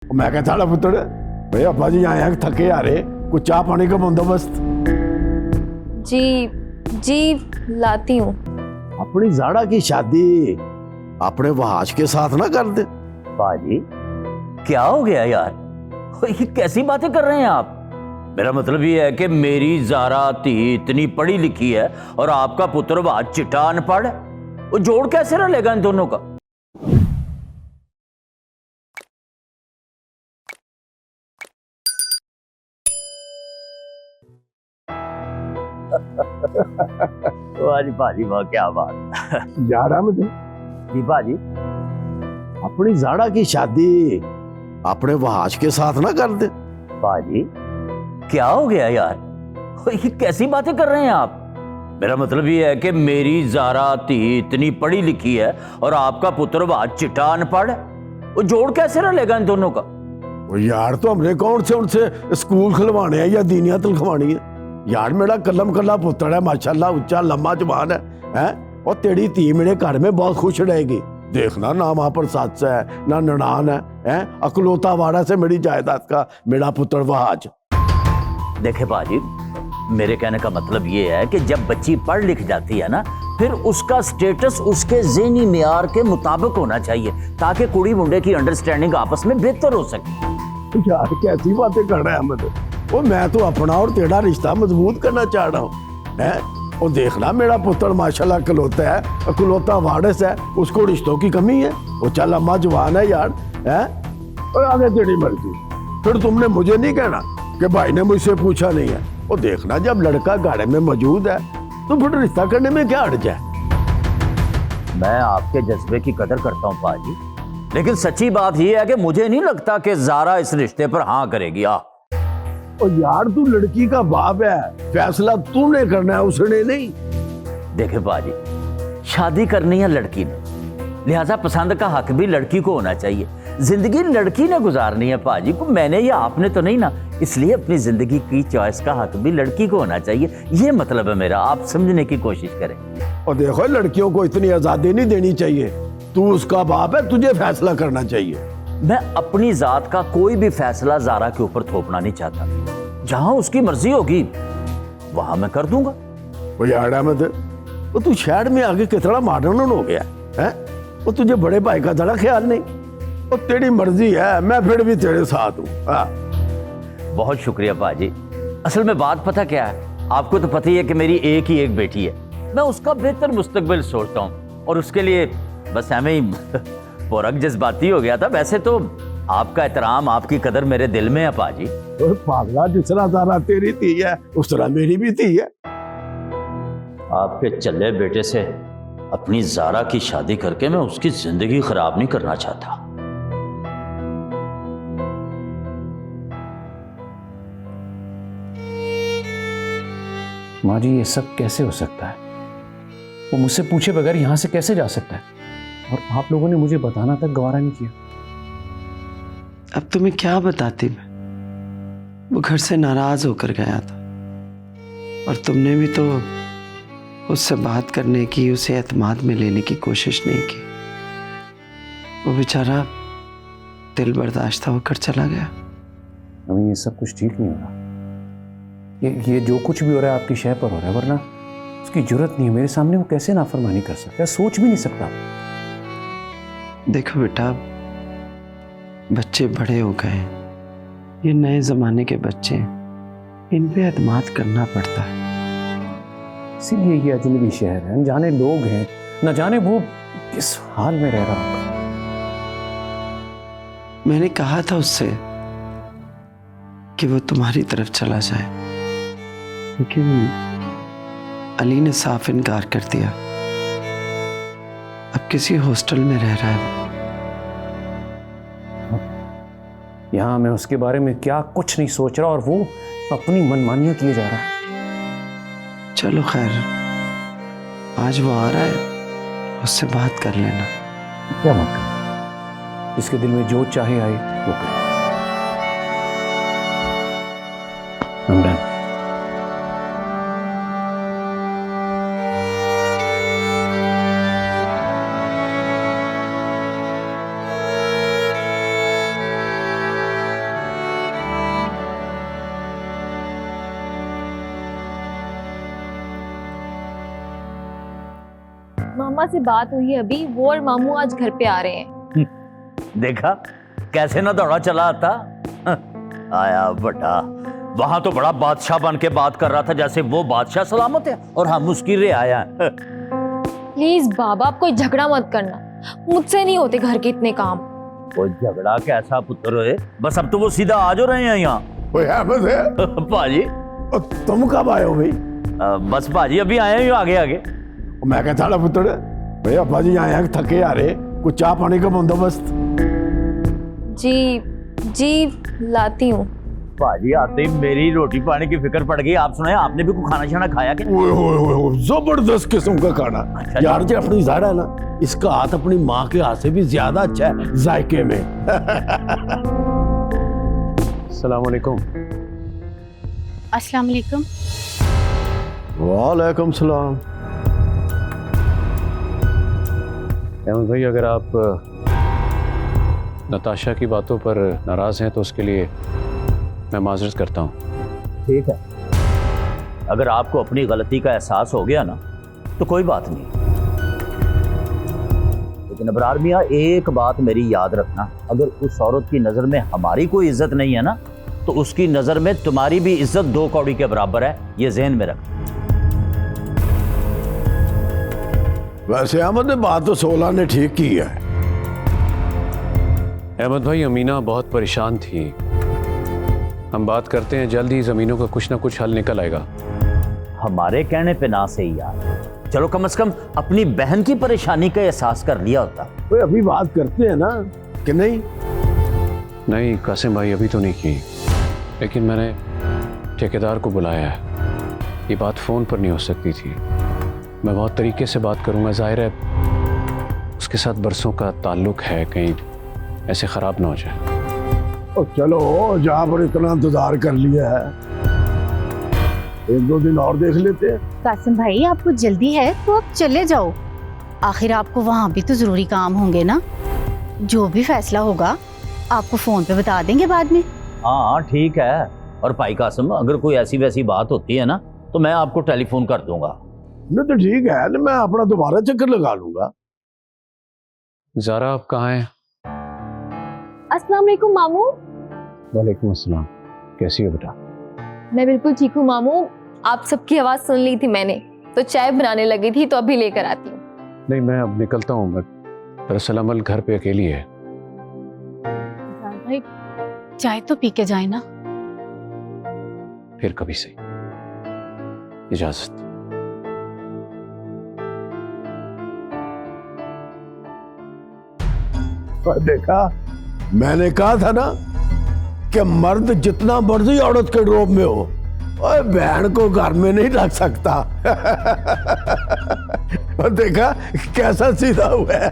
मैं क्या थाड़ा पुत्र भाई अब्बा जी आए हैं थके आ रहे, कुछ चाह पानी का बंदोबस्त। जी जी लाती हूँ। अपनी जाड़ा की शादी अपने वहाज के साथ ना कर दे। बाजी क्या हो गया यार, ये कैसी बातें कर रहे हैं आप? मेरा मतलब ये है कि मेरी जारा धी इतनी पढ़ी लिखी है और आपका पुत्र वहाज चिट्टा अनपढ़ है, वो जोड़ कैसे रहेगा इन दोनों का? भाजी वाह क्या बात। जाड़ा में जी भाजी अपनी जाड़ा की शादी अपने वहाज के साथ ना कर दे। बाजी क्या हो गया यार, ये कैसी बातें कर रहे हैं आप? मेरा मतलब ये है कि मेरी जारा धी इतनी पढ़ी लिखी है और आपका पुत्र वहाज चिट्टा अनपढ़ है, वो जोड़ कैसे रहेगा इन दोनों का? वो यार तो हमने कौन से उनसे स्कूल खुलवाने हैं या दीनिया खिलवानी है यार। मेरा कलम कल्ला पुत्र है, माशाल्लाह उच्चा लम्बा जवान है? और तेरी धी मेरे घर में बहुत खुश रहेगी। देखना ना वहां पर सास है ना ननान है? अकलौता वाड़ा से मेरी जायदाद का मेरा पुत्र वहाज। देखे बाजी, मेरे कहने का मतलब ये है कि जब बच्ची पढ़ लिख जाती है ना, फिर उसका स्टेटस उसके ज़हनी मियार के मुताबिक होना चाहिए ताकि कुड़ी मुंडे की अंडरस्टैंडिंग आपस में बेहतर हो सके। यार कैसी बातें कर रहा है अहमद? वो मैं तो अपना और तेरा रिश्ता मजबूत करना चाह रहा हूँ है? वो देखना मेरा पुत्र माशाल्लाह अकलौता है, अकलौता वारिस है, उसको रिश्तों की कमी है? वो चल अम्मा जवान है यार है? और आगे तेरी मर्जी। फिर तुमने मुझे नहीं कहना कि भाई ने मुझसे पूछा नहीं है। वो देखना जब लड़का गाड़े में मौजूद है तो फिर रिश्ता करने में क्या हर्ज है? मैं आपके जज्बे की कदर करता हूँ बाजी, लेकिन सच्ची बात यह है कि मुझे नहीं लगता कि जारा इस रिश्ते पर हाँ करेगी। और यार तू लड़की का बाप है, फैसला तूने करना है, उसने नहीं। देखे बाजी, शादी करनी है लड़की ने, लिहाजा पसंद का हक भी लड़की को होना चाहिए। जिंदगी लड़की ने गुजारनी है पाजी को, मैंने या आपने तो नहीं ना, इसलिए अपनी जिंदगी की चॉइस का हक भी लड़की को होना चाहिए। ये मतलब है मेरा, आप समझने की कोशिश करें। और देखो लड़कियों को इतनी आजादी नहीं देनी चाहिए। तू उसका बाप है, तुझे फैसला करना चाहिए। मैं अपनी जात का कोई भी फैसला जारा के ऊपर थोपना नहीं चाहता। जहां उसकी मर्जी होगी वहां मैं कर दूंगा। वो यार अहमद, वो तू शहर में आगे कितना मॉडर्न हो गया है? वो तुझे बड़े भाई का जरा ख्याल नहीं? वो तेरी मर्जी है, मैं फिर भी तेरे साथ हूँ। बहुत शुक्रिया पाजी। असल में बात पता क्या है, आपको तो पता ही है कि मेरी एक ही एक बेटी है। मैं उसका बेहतर मुस्तकबिल सोचता हूँ और उसके लिए बस हमें ही पूरा जज्बाती हो गया था। वैसे तो आपका एहतराम, आपकी कदर मेरे दिल में है पाजी। तो पागला, जिस तरह जारा तेरी थी है उस तरह मेरी भी थी है। आपके चले बेटे से अपनी जारा की शादी करके मैं उसकी जिंदगी खराब नहीं करना चाहता। माँ जी ये सब कैसे हो सकता है? वो मुझसे पूछे बगैर यहां से कैसे जा सकता है? और आप लोगों ने मुझे बताना तक गवारा नहीं किया। अब तुम्हें क्या बताती मैं? वो घर से नाराज होकर गया था और तुमने भी तो उससे बात करने की, उसे एतमाद में लेने की कोशिश नहीं की। वो बेचारा दिल बर्दाश्त होकर चला गया। अभी ये सब कुछ ठीक नहीं हो रहा। ये जो कुछ भी हो रहा है आपकी शय पर हो रहा है, वरना उसकी जरूरत नहीं है मेरे सामने। वो कैसे नाफरमानी कर सकता है? सोच भी नहीं सकता। देखो बेटा, बच्चे बड़े हो गए, ये नए जमाने के बच्चे, इन पे एतमाद करना पड़ता है। इसीलिए ये अजनबी शहर है, अनजाने लोग हैं, न जाने वो किस हाल में रह रहा होगा। मैंने कहा था उससे कि वो तुम्हारी तरफ चला जाए, लेकिन अली ने साफ इनकार कर दिया। अब किसी हॉस्टल में रह रहा है। यहां मैं उसके बारे में क्या कुछ नहीं सोच रहा और वो अपनी मनमानियां किए जा रहा है। चलो खैर, आज वो आ रहा है, उससे बात कर लेना। क्या मत कर, इसके दिल में जो चाहे आए वो करे। I'm done. मामा से बात हुई है अभी, वो और मामू आज घर पे आ रहे हैं। देखा कैसे ना दौड़ा चला आता। आया बटा, वहां तो बड़ा बादशाह बन के बात कर रहा था, जैसे वो बादशाह सलामत है और हम उसकी रियाया। प्लीज बाबा, आप कोई झगड़ा मत करना, मुझसे नहीं होते घर के इतने काम। कोई झगड़ा कैसा पुत्र है, बस अब तो वो सीधा आ जो रहे हैं यहाँ। कोई अहमद है? भाजी और तुम कब आए हो भाई? बस भाजी अभी आए हैं आगे आगे। मैं कहता था पुत्र भाई अब्बा जी आए हैं थके आ रहे, कुछ चाय पानी का बंदोबस्त। जी जी लाती हूँ। भाजी आते ही मेरी रोटी पानी की फिक्र पड़ गई। आप सुनाए, आपने भी कोई खाना शाना खाया क्या? ओए होए होए होए, जबरदस्त किस्म का खाना। अच्छा यार जी अपनी ज़ाहिर है ना, इसका हाथ अपनी माँ के हाथ से भी ज्यादा अच्छा है जायके में। अस्सलाम वालेकुम। अस्सलाम वालेकुम। वालेकुम सलाम। अहमद भाई, अगर आप नताशा की बातों पर नाराज़ हैं तो उसके लिए मैं माजरत करता हूँ। ठीक है, अगर आपको अपनी गलती का एहसास हो गया ना तो कोई बात नहीं, लेकिन अबरार मियाँ एक बात मेरी याद रखना, अगर उस औरत की नज़र में हमारी कोई इज्जत नहीं है ना तो उसकी नज़र में तुम्हारी भी इज्जत 2 कौड़ी के बराबर है, ये ज़हन में रख। वैसे अहमद ने बात तो 16 ने ठीक की है। अहमद भाई, अमीना बहुत परेशान थी। हम बात करते हैं, जल्द ही ज़मीनों का कुछ ना कुछ हल निकल आएगा। हमारे कहने पे ना से ही यार, चलो कम से कम अपनी बहन की परेशानी का एहसास कर लिया होता। तो अभी बात करते हैं ना कि नहीं? नहीं कासिम भाई, अभी तो नहीं की, लेकिन मैंने ठेकेदार को बुलाया है। ये बात फ़ोन पर नहीं हो सकती थी, मैं बहुत तरीके से बात करूंगा। जाहिर है उसके साथ बरसों का ताल्लुक है, कहीं ऐसे ख़राब ना हो जाए। और चलो जहाँ पर इतना इंतजार कर लिया है, 1-2 दिन और देख लेते हैं। कासिम भाई, आपको जल्दी है तो आप चले जाओ, आखिर आपको वहाँ भी तो ज़रूरी काम होंगे ना। जो भी फैसला होगा आपको फ़ोन पे बता देंगे बाद में। हाँ ठीक है, और भाई कासिम, अगर कोई ऐसी वैसी बात होती है ना तो मैं आपको टेलीफोन कर दूंगा। नहीं तो ठीक है ना, मैं अपना दोबारा चक्कर लगा लूंगा। ज़ारा, आप कहाँ हैं? अस्सलाम वालेकुम मामू। वालेकुम अस्सलाम। कैसी हो बेटा? मैं बिल्कुल ठीक हूँ मामू, आप सबकी आवाज़ सुन ली थी मैंने, तो चाय बनाने लगी थी, तो अभी लेकर आती हूँ। नहीं, मैं अब निकलता हूँ। मैं दरअसल अमल घर पे अकेली है। भाई चाय तो पी के जाए ना। फिर कभी सही, इजाज़त। देखा, मैंने कहा था ना कि मर्द जितना मर्जी औरत के ड्रॉप में हो, और बहन को घर में नहीं रख सकता। और देखा कैसा सीधा हुआ है।